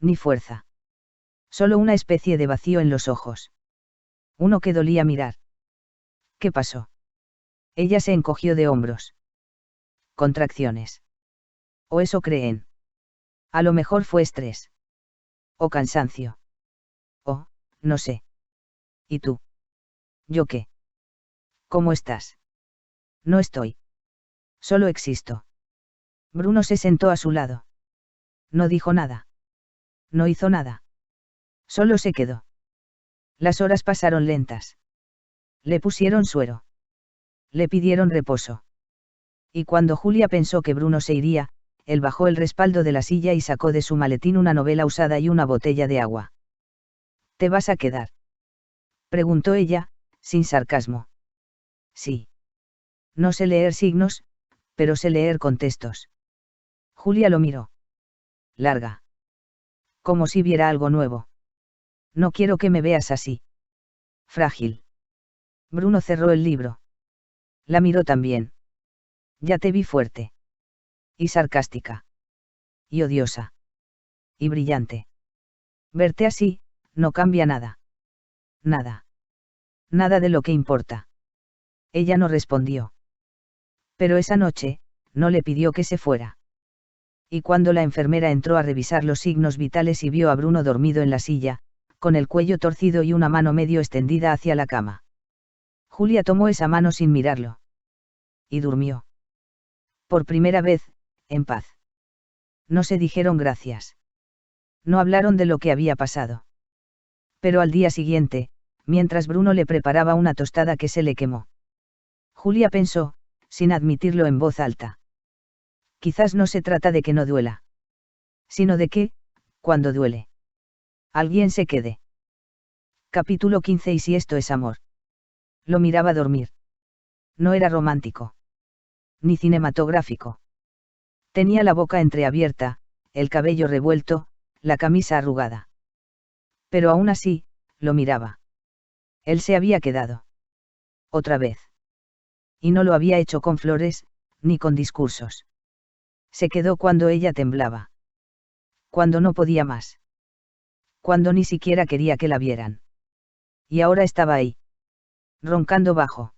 Ni fuerza. Solo una especie de vacío en los ojos. Uno que dolía mirar. ¿Qué pasó? Ella se encogió de hombros. Contracciones. O eso creen. A lo mejor fue estrés. O cansancio. O, no sé. ¿Y tú? ¿Yo qué? ¿Cómo estás? No estoy. Solo existo. Bruno se sentó a su lado. No dijo nada. No hizo nada. Solo se quedó. Las horas pasaron lentas. Le pusieron suero. Le pidieron reposo. Y cuando Julia pensó que Bruno se iría, él bajó el respaldo de la silla y sacó de su maletín una novela usada y una botella de agua. ¿Te vas a quedar? Preguntó ella, sin sarcasmo. Sí. No sé leer signos, pero sé leer contextos. Julia lo miró. Larga. Como si viera algo nuevo. No quiero que me veas así. Frágil. Bruno cerró el libro. La miró también. Ya te vi fuerte. Y sarcástica. Y odiosa. Y brillante. Verte así, no cambia nada. Nada. Nada de lo que importa. Ella no respondió. Pero esa noche, no le pidió que se fuera. Y cuando la enfermera entró a revisar los signos vitales y vio a Bruno dormido en la silla, con el cuello torcido y una mano medio extendida hacia la cama. Julia tomó esa mano sin mirarlo. Y durmió. Por primera vez, en paz. No se dijeron gracias. No hablaron de lo que había pasado. Pero al día siguiente, mientras Bruno le preparaba una tostada que se le quemó, Julia pensó, sin admitirlo en voz alta. Quizás no se trata de que no duela. Sino de que, cuando duele, alguien se quede. Capítulo 15. ¿Y si esto es amor? Lo miraba dormir. No era romántico. Ni cinematográfico. Tenía la boca entreabierta, el cabello revuelto, la camisa arrugada. Pero aún así, lo miraba. Él se había quedado. Otra vez. Y no lo había hecho con flores, ni con discursos. Se quedó cuando ella temblaba. Cuando no podía más. Cuando ni siquiera quería que la vieran. Y ahora estaba ahí. Roncando bajo.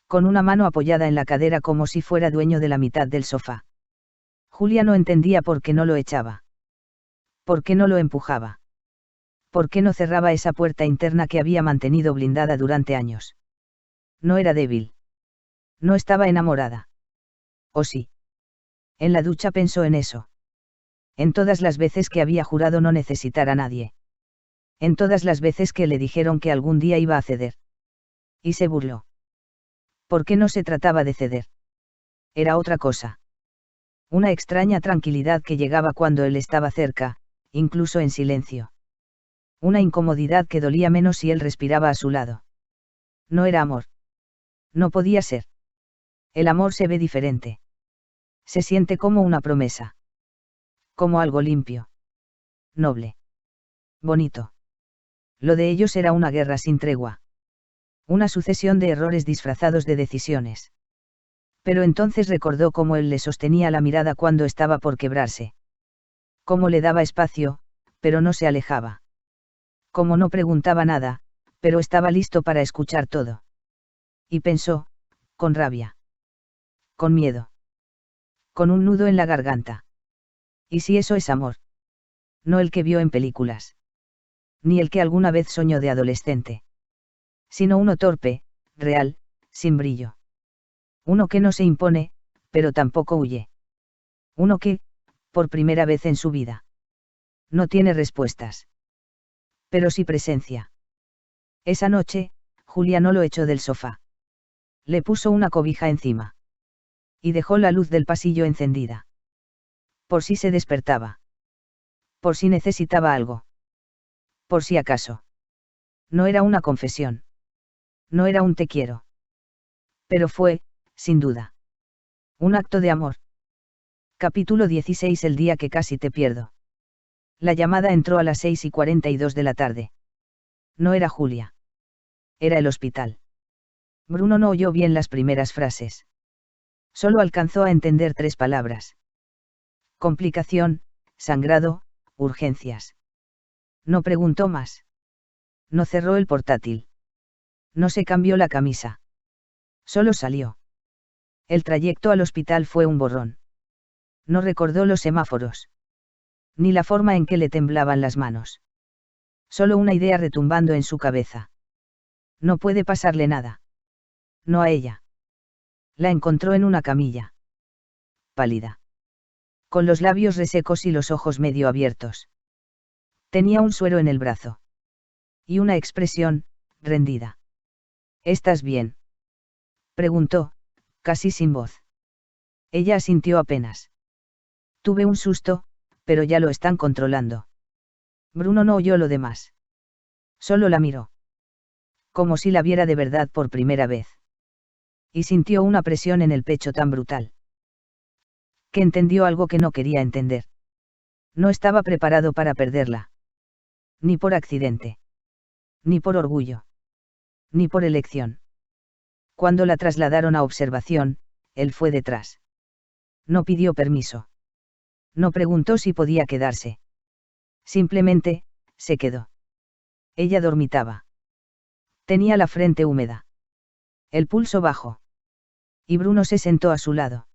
Con una mano apoyada en la cadera como si fuera dueño de la mitad del sofá. Julia no entendía por qué no lo echaba. ¿Por qué no lo empujaba? ¿Por qué no cerraba esa puerta interna que había mantenido blindada durante años? No era débil. No estaba enamorada. ¿O sí? En la ducha pensó en eso. En todas las veces que había jurado no necesitar a nadie. En todas las veces que le dijeron que algún día iba a ceder. Y se burló. ¿Por qué no se trataba de ceder? Era otra cosa. Una extraña tranquilidad que llegaba cuando él estaba cerca, incluso en silencio. Una incomodidad que dolía menos si él respiraba a su lado. No era amor. No podía ser. El amor se ve diferente. Se siente como una promesa. Como algo limpio. Noble. Bonito. Lo de ellos era una guerra sin tregua. Una sucesión de errores disfrazados de decisiones. Pero entonces recordó cómo él le sostenía la mirada cuando estaba por quebrarse. Cómo le daba espacio, pero no se alejaba. Cómo no preguntaba nada, pero estaba listo para escuchar todo. Y pensó, con rabia. Con miedo. Con un nudo en la garganta. ¿Y si eso es amor? No el que vio en películas. Ni el que alguna vez soñó de adolescente. Sino uno torpe, real, sin brillo. Uno que no se impone, pero tampoco huye. Uno que, por primera vez en su vida, no tiene respuestas. Pero sí presencia. Esa noche, Julia no lo echó del sofá. Le puso una cobija encima. Y dejó la luz del pasillo encendida. Por si se despertaba. Por si necesitaba algo. Por si acaso. No era una confesión. No era un te quiero. Pero fue, sin duda, un acto de amor. Capítulo 16. El día que casi te pierdo. La llamada entró a las 6:42 de la tarde. No era Julia. Era el hospital. Bruno no oyó bien las primeras frases. Solo alcanzó a entender 3 palabras. Complicación, sangrado, urgencias. No preguntó más. No cerró el portátil. No se cambió la camisa. Solo salió. El trayecto al hospital fue un borrón. No recordó los semáforos. Ni la forma en que le temblaban las manos. Solo una idea retumbando en su cabeza. No puede pasarle nada. No a ella. La encontró en una camilla. Pálida. Con los labios resecos y los ojos medio abiertos. Tenía un suero en el brazo. Y una expresión, rendida. ¿Estás bien?, preguntó, casi sin voz. Ella asintió apenas. Tuve un susto, pero ya lo están controlando. Bruno no oyó lo demás. Solo la miró. Como si la viera de verdad por primera vez. Y sintió una presión en el pecho tan brutal. Que entendió algo que no quería entender. No estaba preparado para perderla. Ni por accidente. Ni por orgullo. Ni por elección. Cuando la trasladaron a observación, él fue detrás. No pidió permiso. No preguntó si podía quedarse. Simplemente, se quedó. Ella dormitaba. Tenía la frente húmeda. El pulso bajo. Y Bruno se sentó a su lado.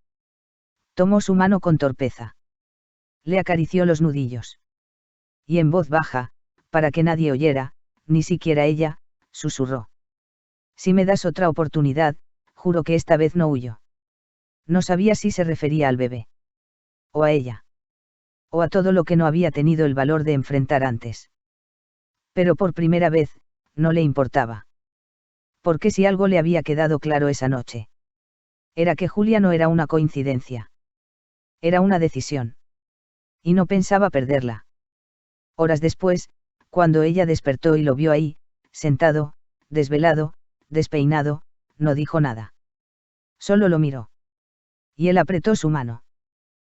Tomó su mano con torpeza. Le acarició los nudillos. Y en voz baja, para que nadie oyera, ni siquiera ella, susurró. Si me das otra oportunidad, juro que esta vez no huyo. No sabía si se refería al bebé. O a ella. O a todo lo que no había tenido el valor de enfrentar antes. Pero por primera vez, no le importaba. Porque si algo le había quedado claro esa noche. Era que Julia no era una coincidencia. Era una decisión. Y no pensaba perderla. Horas después, cuando ella despertó y lo vio ahí, sentado, desvelado, despeinado, no dijo nada. Solo lo miró. Y él apretó su mano.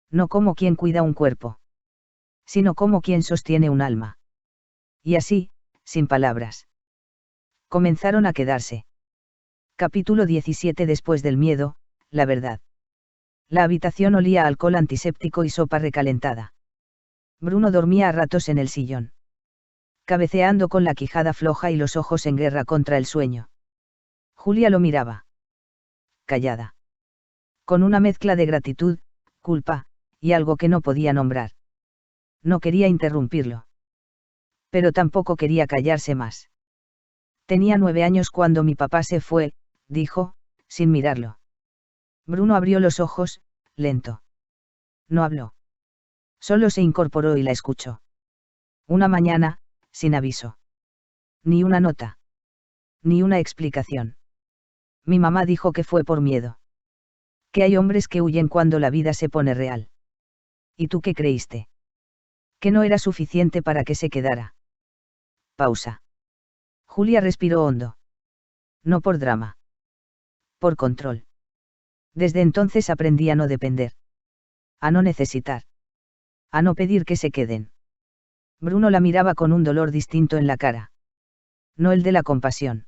No como quien cuida un cuerpo. Sino como quien sostiene un alma. Y así, sin palabras. Comenzaron a quedarse. Capítulo 17. Después del miedo, la verdad. La habitación olía a alcohol antiséptico y sopa recalentada. Bruno dormía a ratos en el sillón. Cabeceando con la quijada floja y los ojos en guerra contra el sueño. Julia lo miraba. Callada. Con una mezcla de gratitud, culpa, y algo que no podía nombrar. No quería interrumpirlo. Pero tampoco quería callarse más. Tenía 9 años cuando mi papá se fue, dijo, sin mirarlo. Bruno abrió los ojos, lento. No habló. Solo se incorporó y la escuchó. Una mañana, sin aviso. Ni una nota. Ni una explicación. Mi mamá dijo que fue por miedo. Que hay hombres que huyen cuando la vida se pone real. ¿Y tú qué creíste? Que no era suficiente para que se quedara. Pausa. Julia respiró hondo. No por drama. Por control. Desde entonces aprendí a no depender. A no necesitar. A no pedir que se queden. Bruno la miraba con un dolor distinto en la cara. No el de la compasión.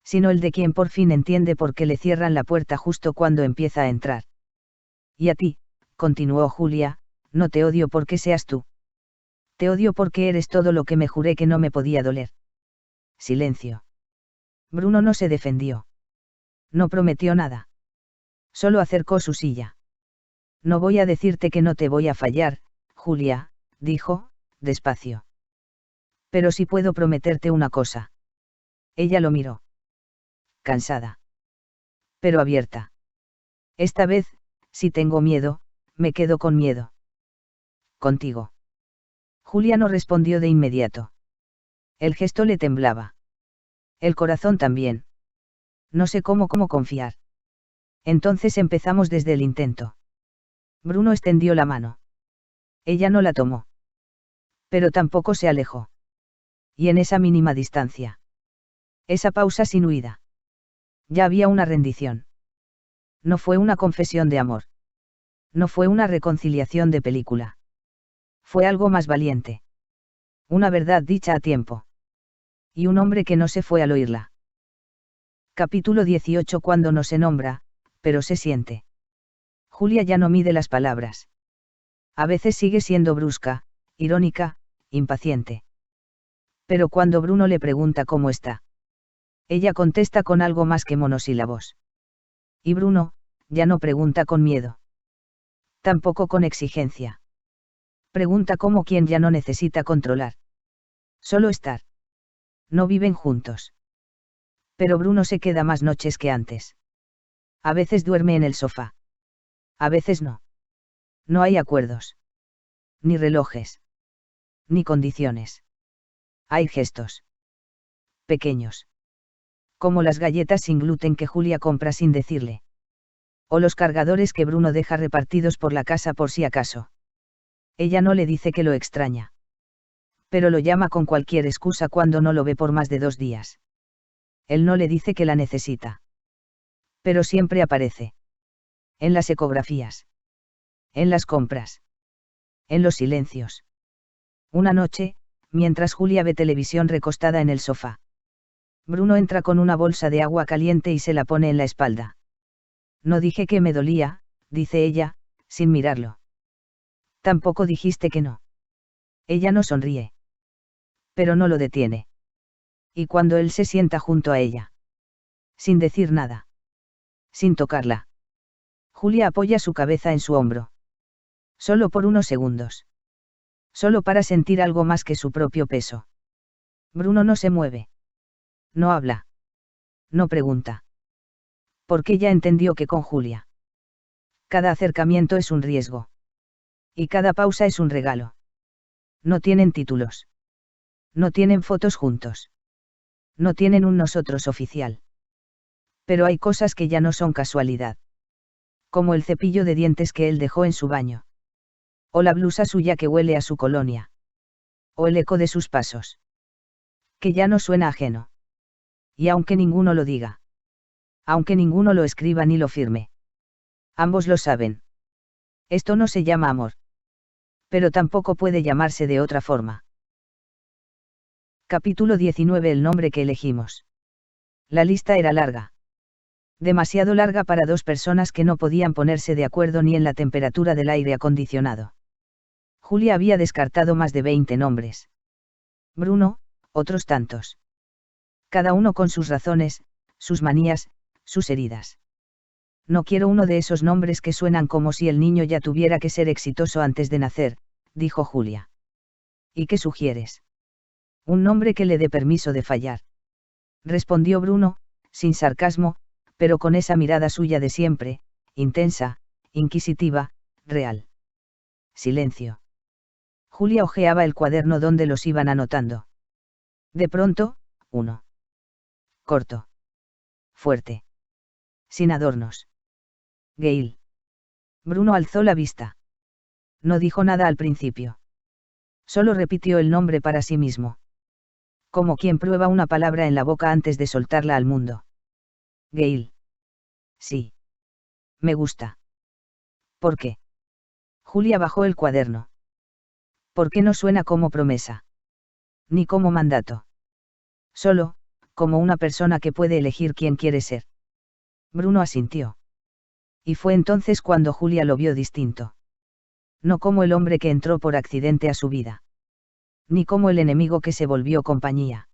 Sino el de quien por fin entiende por qué le cierran la puerta justo cuando empieza a entrar. Y a ti, continuó Julia, no te odio porque seas tú. Te odio porque eres todo lo que me juré que no me podía doler. Silencio. Bruno no se defendió. No prometió nada. Solo acercó su silla. No voy a decirte que no te voy a fallar, Julia, dijo, despacio. Pero sí puedo prometerte una cosa. Ella lo miró. Cansada. Pero abierta. Esta vez, si tengo miedo, me quedo con miedo. Contigo. Julia no respondió de inmediato. El gesto le temblaba. El corazón también. No sé cómo confiar. Entonces empezamos desde el intento. Bruno extendió la mano. Ella no la tomó. Pero tampoco se alejó. Y en esa mínima distancia. Esa pausa sin huida. Ya había una rendición. No fue una confesión de amor. No fue una reconciliación de película. Fue algo más valiente. Una verdad dicha a tiempo. Y un hombre que no se fue al oírla. Capítulo 18. Cuando no se nombra, pero se siente. Julia ya no mide las palabras. A veces sigue siendo brusca, irónica, impaciente. Pero cuando Bruno le pregunta cómo está, ella contesta con algo más que monosílabos. Y Bruno, ya no pregunta con miedo. Tampoco con exigencia. Pregunta como quien ya no necesita controlar. Solo estar. No viven juntos. Pero Bruno se queda más noches que antes. A veces duerme en el sofá. A veces no. No hay acuerdos. Ni relojes. Ni condiciones. Hay gestos. Pequeños. Como las galletas sin gluten que Julia compra sin decirle. O los cargadores que Bruno deja repartidos por la casa por si acaso. Ella no le dice que lo extraña. Pero lo llama con cualquier excusa cuando no lo ve por más de 2 días. Él no le dice que la necesita. Pero siempre aparece. En las ecografías. En las compras. En los silencios. Una noche, mientras Julia ve televisión recostada en el sofá. Bruno entra con una bolsa de agua caliente y se la pone en la espalda. No dije que me dolía, dice ella, sin mirarlo. Tampoco dijiste que no. Ella no sonríe. Pero no lo detiene. Y cuando él se sienta junto a ella. Sin decir nada. Sin tocarla. Julia apoya su cabeza en su hombro. Solo por unos segundos. Solo para sentir algo más que su propio peso. Bruno no se mueve. No habla. No pregunta. Porque ya entendió que con Julia. Cada acercamiento es un riesgo. Y cada pausa es un regalo. No tienen títulos. No tienen fotos juntos. No tienen un nosotros oficial. Pero hay cosas que ya no son casualidad. Como el cepillo de dientes que él dejó en su baño. O la blusa suya que huele a su colonia. O el eco de sus pasos. Que ya no suena ajeno. Y aunque ninguno lo diga. Aunque ninguno lo escriba ni lo firme. Ambos lo saben. Esto no se llama amor. Pero tampoco puede llamarse de otra forma. Capítulo 19. El nombre que elegimos. La lista era larga. Demasiado larga para dos personas que no podían ponerse de acuerdo ni en la temperatura del aire acondicionado. Julia había descartado más de 20 nombres. Bruno, otros tantos. Cada uno con sus razones, sus manías, sus heridas. No quiero uno de esos nombres que suenan como si el niño ya tuviera que ser exitoso antes de nacer, dijo Julia. ¿Y qué sugieres? Un nombre que le dé permiso de fallar. Respondió Bruno, sin sarcasmo, pero con esa mirada suya de siempre, intensa, inquisitiva, real. Silencio. Julia hojeaba el cuaderno donde los iban anotando. De pronto, uno. Corto. Fuerte. Sin adornos. Gail. Bruno alzó la vista. No dijo nada al principio. Solo repitió el nombre para sí mismo. Como quien prueba una palabra en la boca antes de soltarla al mundo. Gail. Sí. Me gusta. ¿Por qué? Julia bajó el cuaderno. ¿Por qué no suena como promesa? Ni como mandato. Solo, como una persona que puede elegir quién quiere ser. Bruno asintió. Y fue entonces cuando Julia lo vio distinto. No como el hombre que entró por accidente a su vida. Ni como el enemigo que se volvió compañía.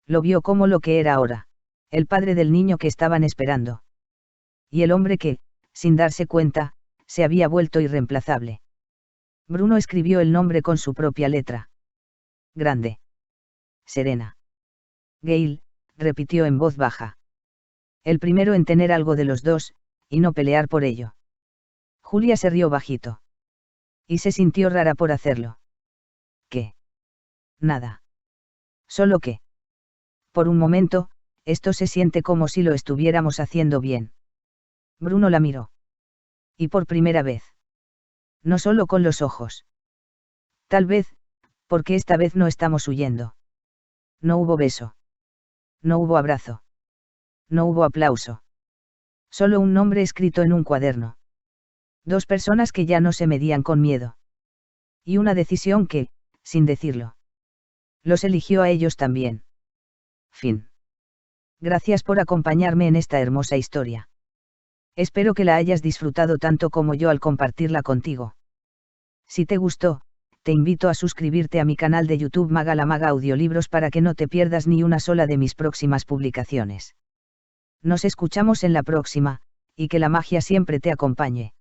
Lo vio como lo que era ahora, el padre del niño que estaban esperando. Y el hombre que, sin darse cuenta, se había vuelto irreemplazable. Bruno escribió el nombre con su propia letra. Grande. Serena. Gail, repitió en voz baja. El primero en tener algo de los dos, y no pelear por ello. Julia se rió bajito. Y se sintió rara por hacerlo. ¿Qué? Nada. Solo que. Por un momento, esto se siente como si lo estuviéramos haciendo bien. Bruno la miró. Y por primera vez. No solo con los ojos. Tal vez, porque esta vez no estamos huyendo. No hubo beso. No hubo abrazo. No hubo aplauso. Solo un nombre escrito en un cuaderno. Dos personas que ya no se medían con miedo. Y una decisión que, sin decirlo, los eligió a ellos también. Fin. Gracias por acompañarme en esta hermosa historia. Espero que la hayas disfrutado tanto como yo al compartirla contigo. Si te gustó, te invito a suscribirte a mi canal de YouTube Maga la Maga Audiolibros para que no te pierdas ni una sola de mis próximas publicaciones. Nos escuchamos en la próxima, y que la magia siempre te acompañe.